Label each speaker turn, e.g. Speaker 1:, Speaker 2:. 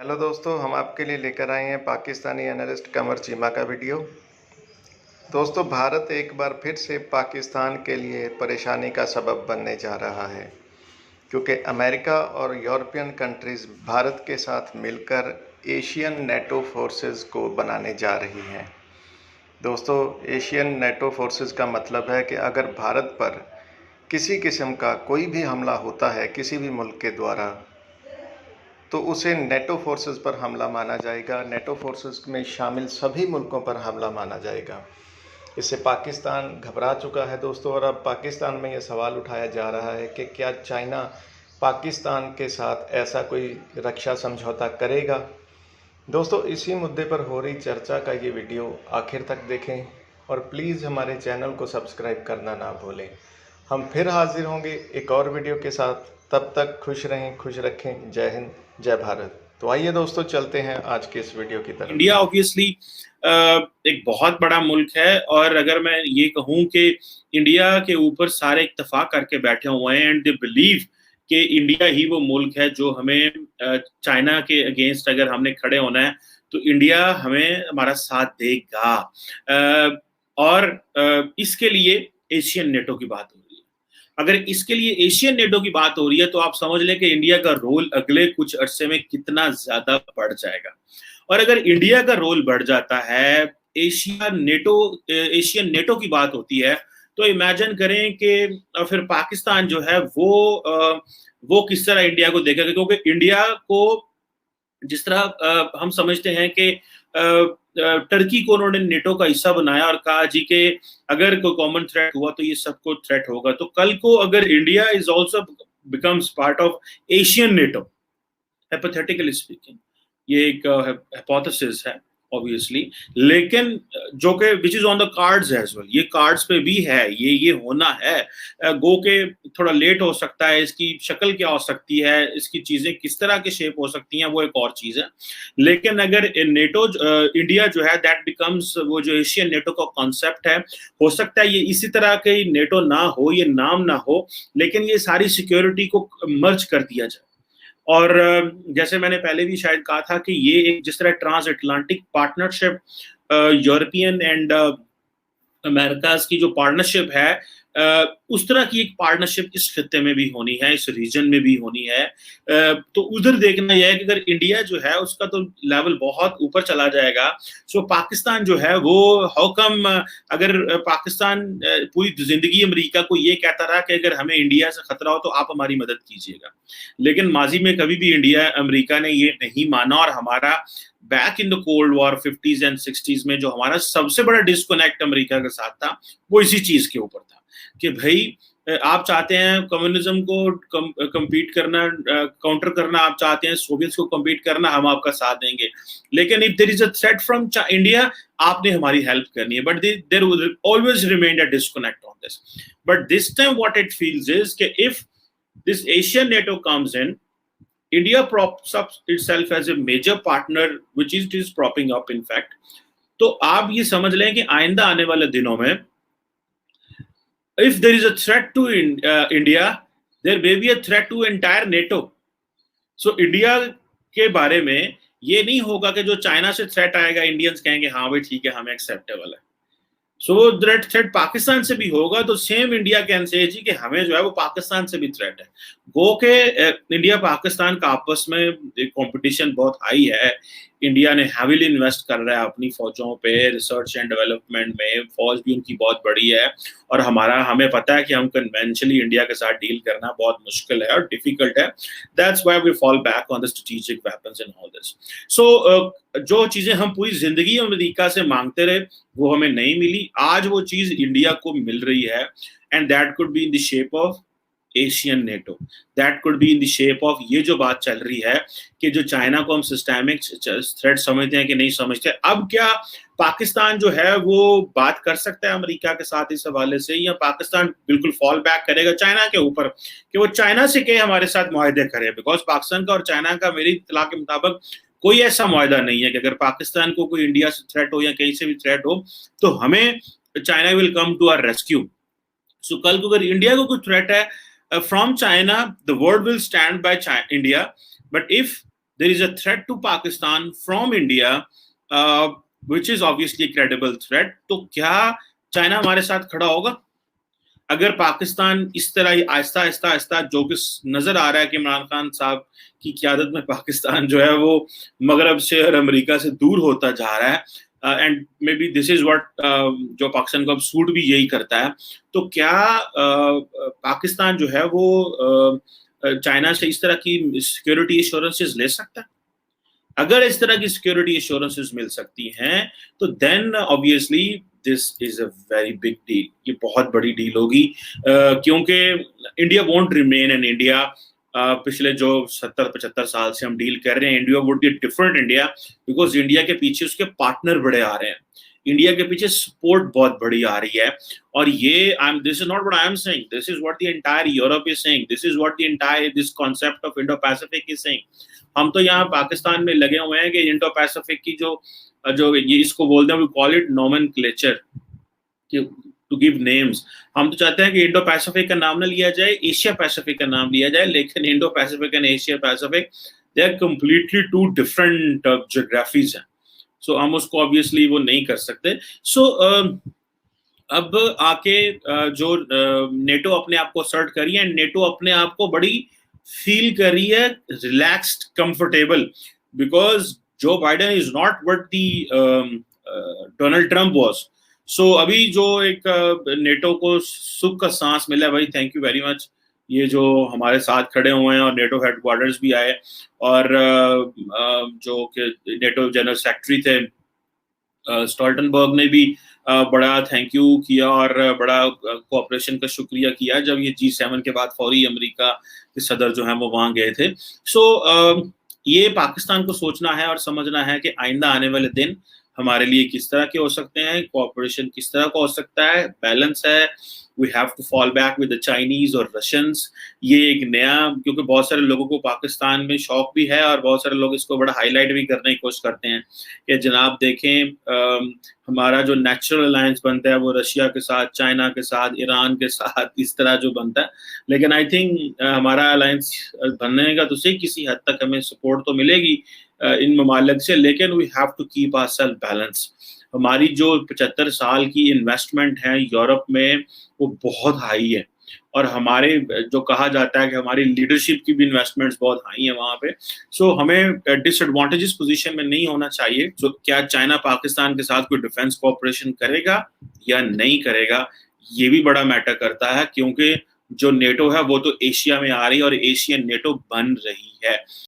Speaker 1: Hello दोस्तों, हम आपके लिए लेकर आए हैं पाकिस्तानी एनालिस्ट कमर चीमा का वीडियो। दोस्तों, भारत एक बार फिर से पाकिस्तान के लिए परेशानी का सबब बनने जा रहा है, क्योंकि अमेरिका और यूरोपियन कंट्रीज़ भारत के साथ मिलकर एशियन नेटो फोर्सेस को बनाने जा रही हैं। दोस्तों, एशियन नेटो फोर्सेस का मतलब है कि अगर भारत पर किसी किस्म का कोई भी हमला होता है किसी भी मुल्क के द्वारा, तो उसे नेटो फोर्सेस पर हमला माना जाएगा। नेटो फोर्सेस में शामिल सभी मुल्कों पर हमला माना जाएगा। इससे पाकिस्तान घबरा चुका है दोस्तों, और अब पाकिस्तान में यह सवाल उठाया जा रहा है कि क्या चाइना पाकिस्तान के साथ ऐसा कोई रक्षा समझौता करेगा। दोस्तों, इसी मुद्दे पर हो रही चर्चा का ये वीडियो आखिर तक देखें और प्लीज़ हमारे चैनल को सब्सक्राइब करना ना भूलें। हम फिर हाजिर होंगे एक और वीडियो के साथ। तब तक खुश रहें, खुश रखें। जय हिंद, जय भारत। तो आइए दोस्तों, चलते हैं आज के इस वीडियो की तरफ।
Speaker 2: इंडिया ऑब्वियसली एक बहुत बड़ा मुल्क है, और अगर मैं ये कहूं कि इंडिया के ऊपर सारे इत्तेफाक करके बैठे हुए हैं एंड दे बिलीव कि इंडिया ही वो मुल्क है जो हमें चाइना के अगेंस्ट अगर हमने खड़े होना है तो इंडिया हमें हमारा साथ देगा। और इसके लिए एशियन नेटो की बात हो रही है। अगर इसके लिए एशियन नेटो की बात हो रही है तो आप समझ लें कि इंडिया का रोल अगले कुछ अरसे में कितना ज्यादा बढ़ जाएगा। और अगर इंडिया का रोल बढ़ जाता है, एशियन नेटो की बात होती है, तो इमेजिन करें कि फिर पाकिस्तान जो है वो किस तरह इंडिया को देखेगा। क्योंकि इंडिया को जिस तरह हम समझते हैं कि टर्की को उन्होंने नेटो का हिस्सा बनाया और कहा जी कि अगर कोई कॉमन थ्रेट हुआ तो ये सबको थ्रेट होगा। तो कल को अगर India is also becomes part of Asian NATO, hypothetically speaking, ये एक हाइपोथेसिस है ऑब्वियसली, लेकिन जो कि which is on the cards as well, ये कार्ड्स पे भी है, ये होना है। गो के थोड़ा लेट हो सकता है, इसकी शक्ल क्या हो सकती है, इसकी चीजें किस तरह के शेप हो सकती हैं, वो एक और चीज है। लेकिन अगर नेटो इंडिया जो है दैट बिकम्स वो जो एशियन नेटो का कॉन्सेप्ट है, हो सकता है ये इसी तरह के नेटो ना हो, ये नाम ना हो, लेकिन ये सारी सिक्योरिटी को मर्ज कर दिया जाए। और जैसे मैंने पहले भी शायद कहा था कि ये एक जिस तरह transatlantic partnership European and Americas की जो पार्टनरशिप है, उस तरह की एक पार्टनरशिप इस खित्ते में भी होनी है, इस रीजन में भी होनी है। तो उधर देखना यह है कि अगर इंडिया जो है उसका तो लेवल बहुत ऊपर चला जाएगा, सो पाकिस्तान जो है वो हाउ कम, अगर पाकिस्तान पूरी जिंदगी अमेरिका को ये कहता रहा कि अगर हमें इंडिया से खतरा हो तो आप हमारी मदद कीजिएगा, लेकिन माजी में कभी भी इंडिया अमेरिका ने ये नहीं माना। और हमारा back in the cold war 50s and 60s में जो हमारा सबसे बड़ा डिस्कनेक्ट अमेरिका के साथ था, वो इसी चीज के ऊपर था कि भाई आप चाहते हैं कम्युनिज्म को कम्पीट करना, काउंटर करना, आप चाहते हैं सोवियट्स को कम्पीट करना, हम आपका साथ देंगे, लेकिन if there is a threat from India, आपने हमारी हेल्प करनी है। But there always remained a disconnect on this. But this time what it feels is कि if this Asian NATO comes in, India props up itself as a major partner, which is propping up in fact. तो आप ये समझ लें कि आइंदा आने वाले दिनों में if there is a threat to India, there may be a threat to entire NATO. So India के बारे में ये नहीं होगा कि जो चाइना से थ्रेट आएगा इंडियंस कहेंगे हाँ भाई ठीक है, हमें एक्सेप्टेबल है। सो दैट थ्रेट पाकिस्तान से भी होगा तो सेम इंडिया कैन से जी कि हमें जो है वो पाकिस्तान से भी थ्रेट है। गो के इंडिया पाकिस्तान का आपस में कंपटीशन बहुत हाई है। इंडिया ने हैवीली इन्वेस्ट कर रहा है अपनी फौजों पे, रिसर्च एंड डेवलपमेंट में, फौज भी उनकी बहुत बड़ी है। और हमें पता है कि हम कन्वेंशनली इंडिया के साथ डील करना बहुत मुश्किल है और डिफिकल्ट है। That's why we fall back on the strategic weapons and all this. So जो चीजें हम पूरी जिंदगी अमेरिका से मांगते रहे वो हमें नहीं मिली, आज वो चीज इंडिया को मिल रही है, and that could be in the shape of Asian NATO, that could be in the shape of ये जो बात चल रही है कि जो चाइना को हम सिस्टेमिक थ्रेट समझते हैं कि नहीं समझते। अब क्या पाकिस्तान जो है वो बात कर सकता है अमेरिका के साथ इस हवाले से, या पाकिस्तान बिल्कुल फॉल बैक करेगा चाइना के ऊपर कि वो चाइना से के हमारे साथ मुआहदे करे? बिकॉज पाकिस्तान का और चाइना का मेरी इत्तला के मुताबिक कोई ऐसा मुआहदा नहीं है कि अगर पाकिस्तान को कोई इंडिया से थ्रेट हो या कहीं से भी थ्रेट हो तो हमें China will come to our rescue. So कल को अगर इंडिया को कोई थ्रेट है from China, the world will stand by India. But if there is a threat to Pakistan from India, which is obviously a credible threat, तो क्या China हमारे साथ खड़ा होगा? अगर पाकिस्तान इस तरह ही आहिस्ता आहिस्ता आहिस्ता, जो कि नजर आ रहा है कि इमरान खान साहब की क़यादत में पाकिस्तान जो है वो मगरब से और अमेरिका से दूर होता जा रहा है, and may be this is what जो पाकिस्तान को अब सूट भी यही करता है, तो क्या पाकिस्तान जो है वो चाइना से इस तरह की सिक्योरिटी एश्योरेंसेस ले सकता है? अगर इस तरह की सिक्योरिटी एश्योरेंसेस मिल सकती हैं तो then obviously this is a very big deal, ये बहुत बड़ी डील होगी, क्योंकि India won't remain in India. पिछले जो 70-75 साल से हम डील कर रहे हैं, India would be different India, because India के पीछे उसके पार्टनर बड़े आ रहे हैं, इंडिया के पीछे सपोर्ट बहुत बड़ी आ रही है। और ये this is not what I am saying, this is what the entire Europe is saying, this is what the entire this concept of Indo Pacific is saying. हम तो यहाँ पाकिस्तान में लगे हुए हैं कि इंडो पैसिफिक की जो ये इसको बोलते हैं, we call it nomenclature, to give names. हम तो चाहते हैं कि इंडो पैसिफिक का नाम ना लिया जाए, एशिया पैसिफिक का नाम लिया जाए, लेकिन Indo Pacific and Asia Pacific they are completely two different geographies हैं, सो हम उसको ऑब्वियसली वो नहीं कर सकते। सो अब आके जो नेटो अपने आप को असर्ट करी है, नेटो अपने आप को बड़ी फील कर रही है relaxed, comfortable, because Joe Biden is not what the Donald Trump was. So अभी जो एक नेटो को सुख का सांस मिला, भाई थैंक यू वेरी मच, ये जो हमारे साथ खड़े हुए हैं, और नेटो हेडक्वार्टर्स भी आए, और जो कि नेटो जनरल सेक्रेटरी थे स्टोल्टनबर्ग ने भी बड़ा थैंक यू किया और बड़ा कोऑपरेशन का शुक्रिया किया जब ये G7 के बाद फौरी अमेरिका के सदर जो हैं वो वहां गए थे। सो ये पाकिस्तान को सोचना है और समझना है कि आइंदा आने वाले दिन हमारे लिए किस तरह के हो सकते हैं, कोऑपरेशन किस तरह का हो सकता है, बैलेंस है, we have to fall back with the Chinese और रशियंस। ये एक नया, क्योंकि बहुत सारे लोगों को पाकिस्तान में शौक भी है और बहुत सारे लोग इसको बड़ा हाईलाइट भी करने की कोशिश करते हैं कि जनाब देखें हमारा जो नेचुरल अलायंस बनता है वो रशिया के साथ, चाइना के साथ, ईरान के साथ, इस तरह जो बनता है, लेकिन आई थिंक हमारा अलायंस बनने का तो सही किसी हद तक हमें सपोर्ट तो मिलेगी इन ममालिक से, लेकिन we have to keep ourself balance. हमारी जो 75 साल की इन्वेस्टमेंट है यूरोप में वो बहुत हाई है, और हमारे जो कहा जाता है कि हमारी लीडरशिप की भी इन्वेस्टमेंट्स बहुत हाई है वहां पे। सो हमें डिसएडवांटेजेस पोजीशन में नहीं होना चाहिए। सो क्या चाइना पाकिस्तान के साथ कोई डिफेंस कोऑपरेशन करेगा या नहीं करेगा, ये भी बड़ा मैटर करता है, क्योंकि जो नेटो है वो तो एशिया में आ रही है और एशियन नेटो बन रही है।